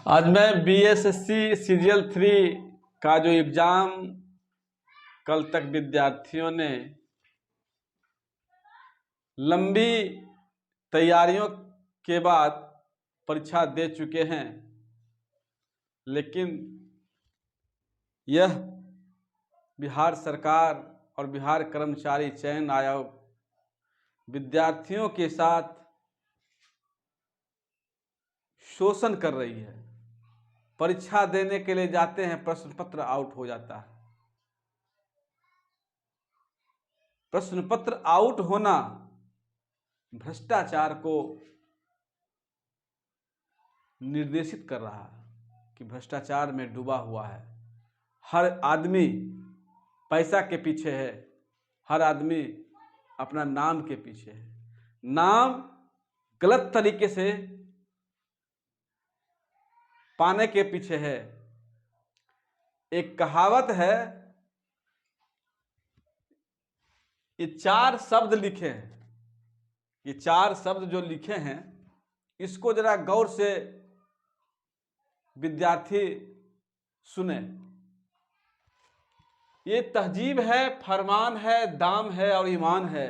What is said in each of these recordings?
आज मैं BSSC CGL 3 का जो एग्ज़ाम कल तक विद्यार्थियों ने लंबी तैयारियों के बाद परीक्षा दे चुके हैं, लेकिन यह बिहार सरकार और बिहार कर्मचारी चयन आयोग विद्यार्थियों के साथ शोषण कर रही है। परीक्षा देने के लिए जाते हैं, प्रश्न पत्र आउट हो जाता है। प्रश्न पत्र आउट होना भ्रष्टाचार को निर्देशित कर रहा है कि भ्रष्टाचार में डूबा हुआ है। हर आदमी पैसा के पीछे है, हर आदमी अपना नाम के पीछे है, नाम गलत तरीके से पाने के पीछे है। एक कहावत है, ये 4 शब्द लिखे हैं, ये 4 शब्द जो लिखे हैं इसको जरा गौर से विद्यार्थी सुने। ये तहजीब है, फरमान है, दाम है और ईमान है।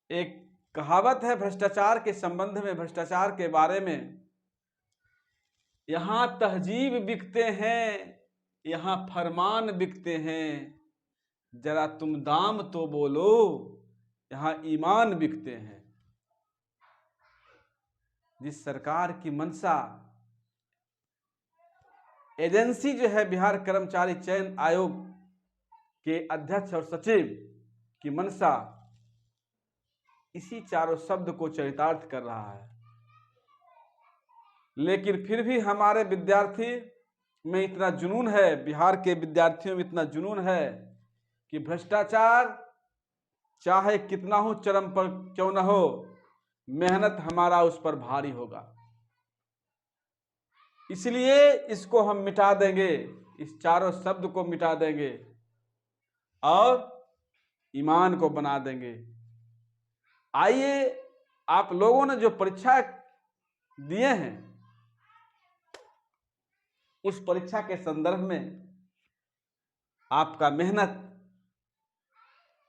एक कहावत है भ्रष्टाचार के संबंध में, भ्रष्टाचार के बारे में, यहां तहजीब बिकते हैं, यहां फरमान बिकते हैं, जरा तुम दाम तो बोलो, यहां ईमान बिकते हैं। जिस सरकार की मंशा, एजेंसी जो है बिहार कर्मचारी चयन आयोग के अध्यक्ष और सचिव की मंशा इसी चारों शब्द को चरितार्थ कर रहा है, लेकिन फिर भी हमारे विद्यार्थी में इतना जुनून है, बिहार के विद्यार्थियों में इतना जुनून है कि भ्रष्टाचार चाहे कितना हो, चरम पर क्यों न हो, मेहनत हमारा उस पर भारी होगा। इसलिए इसको हम मिटा देंगे, इस चारों शब्द को मिटा देंगे और ईमान को बना देंगे। आइए, आप लोगों ने जो परीक्षा दिए हैं उस परीक्षा के संदर्भ में आपका मेहनत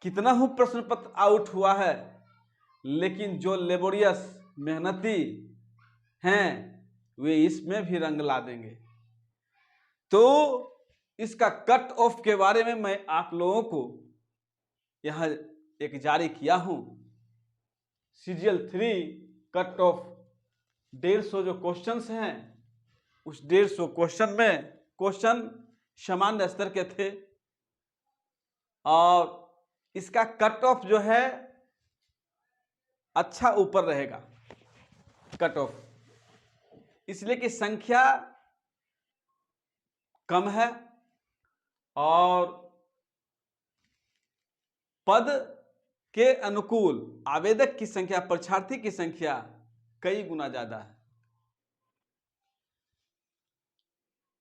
कितना हो प्रश्न पत्र आउट हुआ है, लेकिन जो लेबोरियस मेहनती हैं वे इसमें भी रंग ला देंगे। तो इसका कट ऑफ के बारे में मैं आप लोगों को यहां एक जारी किया हूं। सीजीएल 3 कट ऑफ 150 जो क्वेश्चंस हैं, उस 150 क्वेश्चन में क्वेश्चन सामान्य स्तर के थे और इसका कट ऑफ जो है अच्छा ऊपर रहेगा कट ऑफ, इसलिए कि संख्या कम है और पद के अनुकूल आवेदक की संख्या, परीक्षार्थी की संख्या कई गुना ज्यादा है।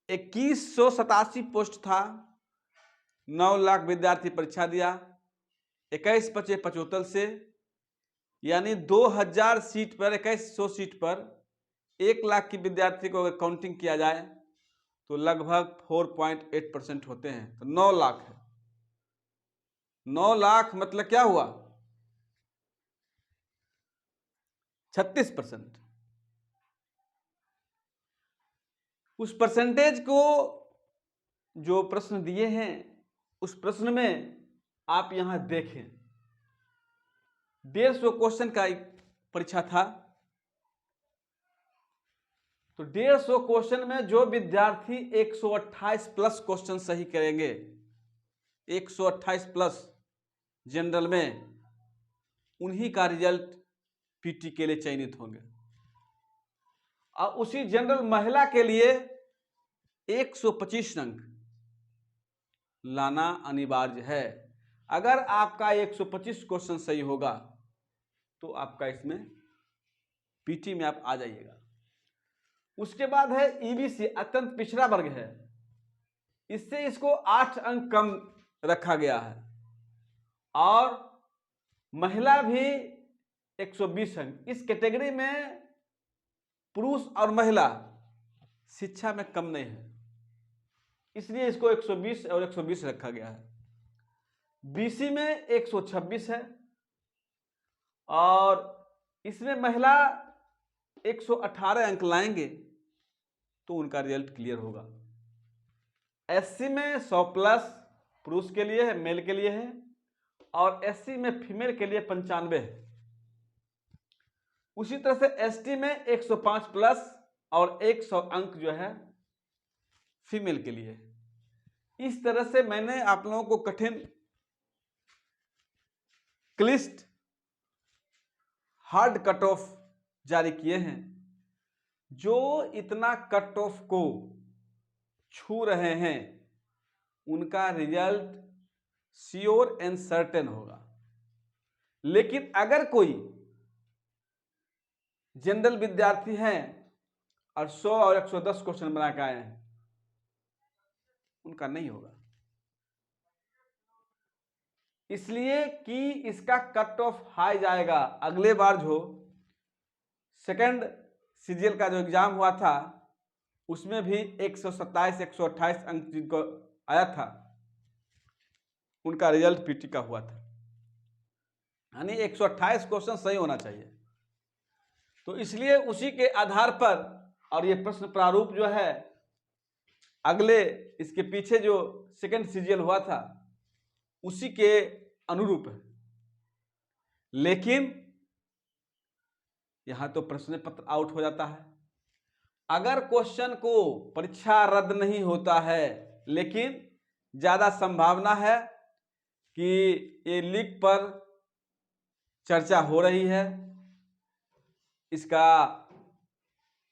2187 पोस्ट था, 9 लाख विद्यार्थी परीक्षा दिया। 21/5 से यानी 2000 सीट पर, 2100 सीट पर 1 लाख की विद्यार्थी को अगर काउंटिंग किया जाए तो लगभग 4.8% होते हैं, तो 9 लाख है। 9 लाख मतलब क्या हुआ? 36%। उस परसेंटेज को जो प्रश्न दिए हैं उस प्रश्न में आप यहां देखें, 150 क्वेश्चन का परीक्षा था, तो 150 क्वेश्चन में जो विद्यार्थी 128 प्लस क्वेश्चन सही करेंगे, 128 प्लस जनरल में, उन्हीं का रिजल्ट पीटी के लिए चयनित होंगे। और उसी जनरल महिला के लिए 125 अंक लाना अनिवार्य है। अगर आपका 125 क्वेश्चन सही होगा तो आपका इसमें पीटी में आप आ जाइएगा। उसके बाद है ईबीसी, अत्यंत पिछड़ा वर्ग है, इससे इसको 8 अंक कम रखा गया है और महिला भी 120 अंक। इस कैटेगरी में पुरुष और महिला शिक्षा में कम नहीं है, इसलिए इसको 120 और 120 रखा गया है। बीसी में 126 है और इसमें महिला 118 अंक लाएंगे तो उनका रिजल्ट क्लियर होगा। एससी में 100 प्लस पुरुष के लिए है, मेल के लिए है, और एससी में फीमेल के लिए 95 है। उसी तरह से एसटी में 105 प्लस और 100 अंक जो है फीमेल के लिए। इस तरह से मैंने आप लोगों को कठिन, क्लिष्ट, हार्ड कट ऑफ जारी किए हैं। जो इतना कट ऑफ को छू रहे हैं उनका रिजल्ट श्योर एंड सर्टेन होगा। लेकिन अगर कोई जनरल विद्यार्थी हैं और 100 और 110 क्वेश्चन बना के आए हैं, उनका नहीं होगा, इसलिए कि इसका कट ऑफ हाई जाएगा। अगले बार जो सेकंड सीजीएल का जो एग्जाम हुआ था उसमें भी 127 128 अंक जिनको आया था उनका रिजल्ट पीटी का हुआ था, यानी 128 क्वेश्चन सही होना चाहिए। तो इसलिए उसी के आधार पर, और ये प्रश्न प्रारूप जो है अगले इसके पीछे जो सेकंड सीजीएल हुआ था उसी के अनुरूप है। लेकिन यहां तो प्रश्न पत्र आउट हो जाता है। अगर क्वेश्चन को परीक्षा रद्द नहीं होता है लेकिन ज्यादा संभावना है कि ये लीक पर चर्चा हो रही है, इसका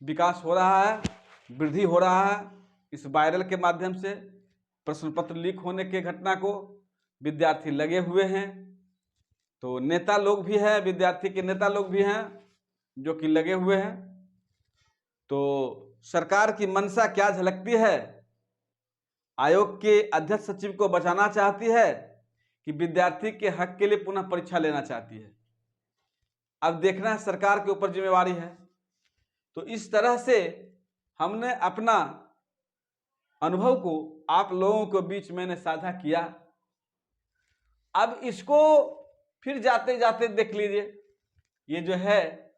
विकास हो रहा है, वृद्धि हो रहा है, इस वायरल के माध्यम से प्रश्न पत्र लीक होने के घटना को विद्यार्थी लगे हुए हैं, तो नेता लोग भी हैं, विद्यार्थी के नेता लोग भी हैं जो कि लगे हुए हैं। तो सरकार की मंशा क्या झलकती है? आयोग के अध्यक्ष सचिव को बचाना चाहती है कि विद्यार्थी के हक के लिए पुनः परीक्षा लेना चाहती है? अब देखना है, सरकार के ऊपर जिम्मेवारी है। तो इस तरह से हमने अपना अनुभव को आप लोगों के बीच मैंने साझा किया। अब इसको फिर जाते जाते देख लीजिए, ये जो है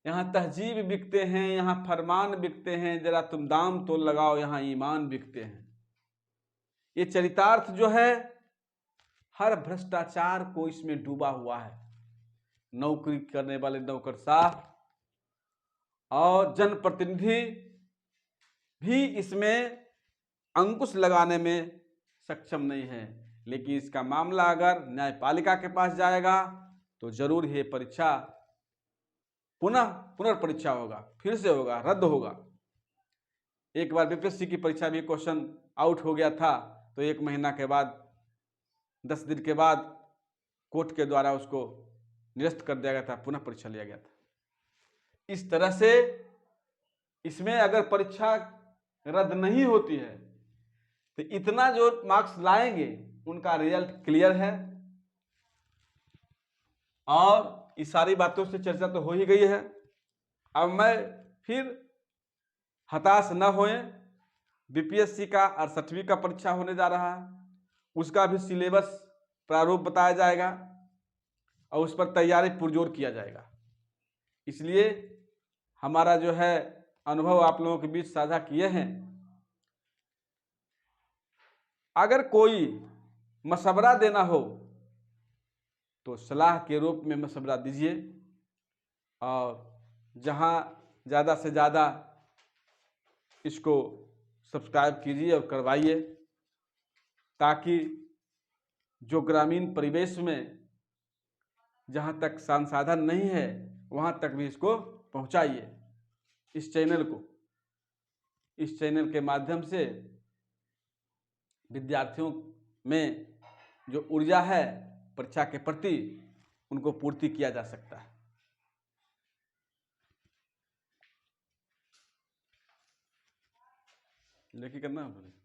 यहाँ तहजीब बिकते हैं, यहाँ फरमान बिकते हैं, जरा तुम दाम तो लगाओ, यहाँ ईमान बिकते हैं। ये चरितार्थ जो है हर भ्रष्टाचार को इसमें डूबा हुआ है। नौकरी करने वाले नौकरशाह और जनप्रतिनिधि भी इसमें अंकुश लगाने में सक्षम नहीं है। लेकिन इसका मामला अगर न्यायपालिका के पास जाएगा तो जरूर ये परीक्षा पुनर्परीक्षा होगा, फिर से होगा, रद्द होगा। एक बार बीपीएससी की परीक्षा भी क्वेश्चन आउट हो गया था तो 1 महीना के बाद, 10 दिन के बाद कोर्ट के द्वारा उसको निरस्त कर दिया गया था, पुनः परीक्षा लिया गया था। इस तरह से इसमें अगर परीक्षा रद्द नहीं होती है तो इतना जो मार्क्स लाएंगे उनका रिजल्ट क्लियर है। और इस सारी बातों से चर्चा तो हो ही गई है। अब मैं फिर हताश न होए, बीपीएससी का 68वीं का परीक्षा होने जा रहा है, उसका भी सिलेबस प्रारूप बताया जाएगा और उस पर तैयारी पुरजोर किया जाएगा। इसलिए हमारा जो है अनुभव आप लोगों के बीच साझा किए हैं। अगर कोई मशवरा देना हो तो सलाह के रूप में मशवरा दीजिए और जहां ज़्यादा से ज़्यादा इसको सब्सक्राइब कीजिए और करवाइए, ताकि जो ग्रामीण परिवेश में जहां तक संसाधन नहीं है वहां तक भी इसको पहुंचाइए। इस चैनल के माध्यम से विद्यार्थियों में जो ऊर्जा है परीक्षा के प्रति उनको पूर्ति किया जा सकता है। लेकिन करना है।